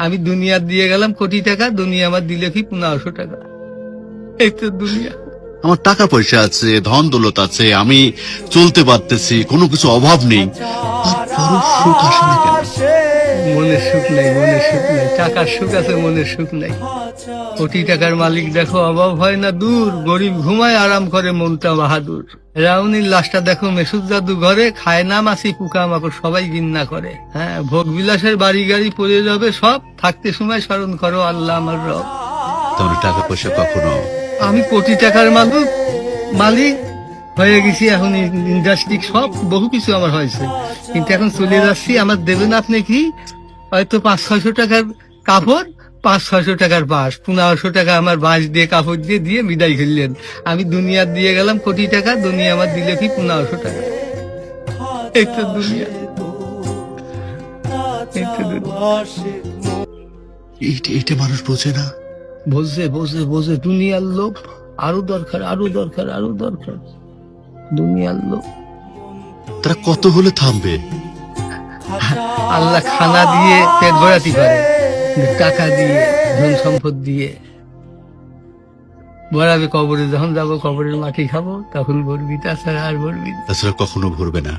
আমি দুনিয়া দিয়ে গেলাম কোটি টাকা, দুনিয়া আমার দিলে কি 1500 টাকা। এই তো দুনিয়া। আমার টাকা পয়সা আছে, ধন দৌলত আছে, আমি চলতে পারতেছি, কোনো কিছু অভাব নেই, তারপরও সুখ আসে না কেন? মনের সুখ নাই, মনের সুখ নাই। টাকার সুখ আছে, মনের সুখ নাই। কোটি টাকার মালিক দেখো অভাব হয় না দূর, গরিব ঘুমায় আরাম করে মনটা বাহাদুর। রাউনির লাশটা দেখো মেসুদ জাদু ঘরে, খায় না মাছি পোকা মাকড় সবাই ঘৃণা করে। হ্যাঁ, ভোগ বিলাসের বাড়ি গাড়ি পড়ে যাবে সব, থাকতে সময় স্মরণ করো আল্লাহ আমার রব। তাহলে টাকা পয়সা কখনো আমি কোটি টাকার মালিক হয়ে গেছি, এখন ইন্ডাস্ট্রি সব বহু কিছু আমার হয়েছে, কিন্তু এখন চলে যাচ্ছি। আমার দেবেন আপনি কি হয়তো 500-600 টাকার কাপড়, 500-600 টাকার বাঁশ, 1500 টাকা আমার বাঁশ দিয়ে কাপড় দিয়ে বিদায় করলেন। আমি দুনিয়া দিয়ে গেলাম কোটি টাকা, দুনিয়া আমার দিলে কি 1500 টাকা। এই তো দুনিয়া, এই তো দুনিয়া। এইটা মানুষ বোঝে না। বোঝে বোঝে বোঝে, দুনিয়ার লোভ আরো দরকার, আরো দরকার, আরো দরকার। দুনিয়ার লোভ। তারা কত হলে থামবে? আল্লাহ খানা দিয়ে পেট ভরাতে পারে, কিন্তু টাকা দিয়ে, ধন সম্পদ দিয়ে ভরাবে। কবরে যখন যাবো, কবরের মাটি খাবো, তখন ভরবি, তাছাড়া আর ভরবি না। তাছাড়া কখনো ভরবে না।